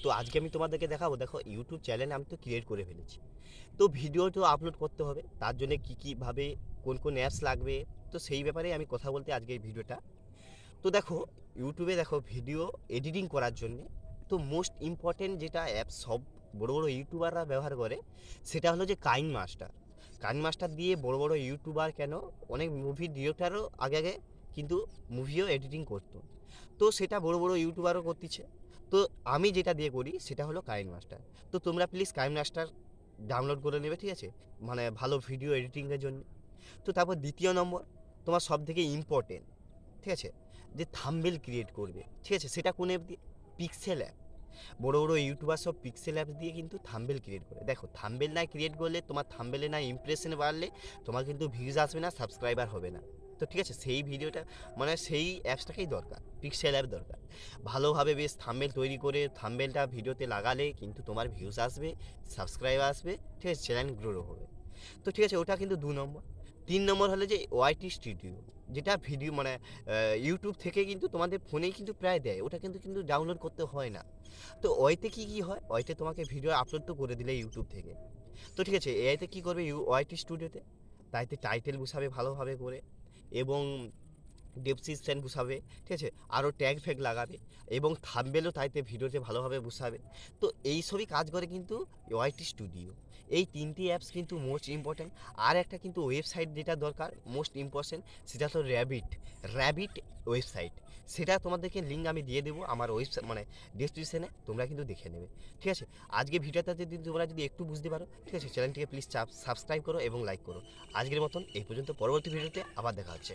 তো আজকে আমি তোমাদেরকে দেখাবো, দেখো ইউটিউব চ্যানেল আমি তো ক্রিয়েট করে ফেলেছি। তো ভিডিও তো আপলোড করতে হবে, তার জন্য কী কীভাবে কোন কোন অ্যাপস লাগবে, তো সেই ব্যাপারে আমি কথা বলতে আজকে এই ভিডিওটা। তো দেখো ইউটিউবে দেখো ভিডিও এডিটিং করার জন্য তো মোস্ট ইম্পর্টেন্ট যেটা অ্যাপ সব বড় বড় ইউটিউবাররা ব্যবহার করে, সেটা হলো যে কাইন মাস্টার দিয়ে বড় বড় ইউটিউবার কেন অনেক মুভি ডিরেক্টরও আগে আগে কিন্তু মুভিও এডিটিং করতো। তো সেটা বড় বড় ইউটিউবারও করতেছে। তো আমি যেটা দিয়ে করি সেটা হলো কাইন মাস্টার। তো তোমরা প্লিজ কাইন মাস্টার ডাউনলোড করে নেবে, ঠিক আছে, মানে ভালো ভিডিও এডিটিংয়ের জন্য। তো তারপর দ্বিতীয় নম্বর, তোমার সব থেকে ইম্পর্টেন্ট, ঠিক আছে, যে থাম্বনেল ক্রিয়েট করবে, ঠিক আছে, সেটা কোন অ্যাপ দিয়ে? Pixel app. বড় বড় ইউটিউবার সব পিক্সেল অ্যাপস দিয়ে কিন্তু থাম্বনেল ক্রিয়েট করে। দেখো থাম্বনেল না ক্রিয়েট করলে, তোমার থাম্বনেলে না ইমপ্রেশন বাড়লে তোমার কিন্তু ভিউজ আসবে না, সাবস্ক্রাইবার হবে না। তো ঠিক আছে, সেই ভিডিওটা মানে সেই অ্যাপসটাকেই দরকার, পিক্সেল অ্যাপ দরকার। ভালোভাবে বেশ থাম্বনেল তৈরি করে থাম্বনেলটা ভিডিওতে লাগালে কিন্তু তোমার ভিউজ আসবে, সাবস্ক্রাইবার আসবে, ঠিক আছে, চ্যানেল গ্রো হবে। তো ঠিক আছে, ওটা কিন্তু 2 নম্বর। 3 নম্বর হলো যে ওয়াইটি স্টুডিও, যেটা ভিডিও মানে ইউটিউব থেকে কিন্তু তোমাদের ফোনেই কিন্তু প্রায় দেয়, ওটা কিন্তু কিন্তু ডাউনলোড করতে হয় না। তো ওইতে কী কী হয়, ওইতে তোমাকে ভিডিও আপলোড তো করে দিলে ইউটিউব থেকে। তো ঠিক আছে, এআইতে কী করবে ওয়াইটি স্টুডিওতে, তাইতে টাইটেল বসাবে ভালোভাবে করে, এবং ডেসক্রিপশন বসাবে, ঠিক আছে, আরও ট্যাগ ফ্যাগ লাগাবে, এবং থাম্বনেলও তাইতে ভিডিওতে ভালোভাবে বসাবে। তো এই সবই কাজ করে কিন্তু ওয়াইটি স্টুডিও। এই 3টি অ্যাপস কিন্তু মোস্ট ইম্পর্ট্যান্ট। আর একটা কিন্তু ওয়েবসাইট যেটা দরকার মোস্ট ইম্পর্টেন্ট, সেটা হলো র্যাবিট ওয়েবসাইট। সেটা তোমাদেরকে লিঙ্ক আমি দিয়ে দেবো আমার ওয়েবসাইট মানে ডেসক্রিপশনে, তোমরা কিন্তু দেখে নেবে। ঠিক আছে, আজকে ভিডিওটা যদি তোমরা যদি একটু বুঝতে পারো, ঠিক আছে, চ্যানেলটিকে প্লিজ সাবস্ক্রাইব করো এবং লাইক করো। আজকের মতন এই পর্যন্ত, পরবর্তী ভিডিওতে আবার দেখা হচ্ছে।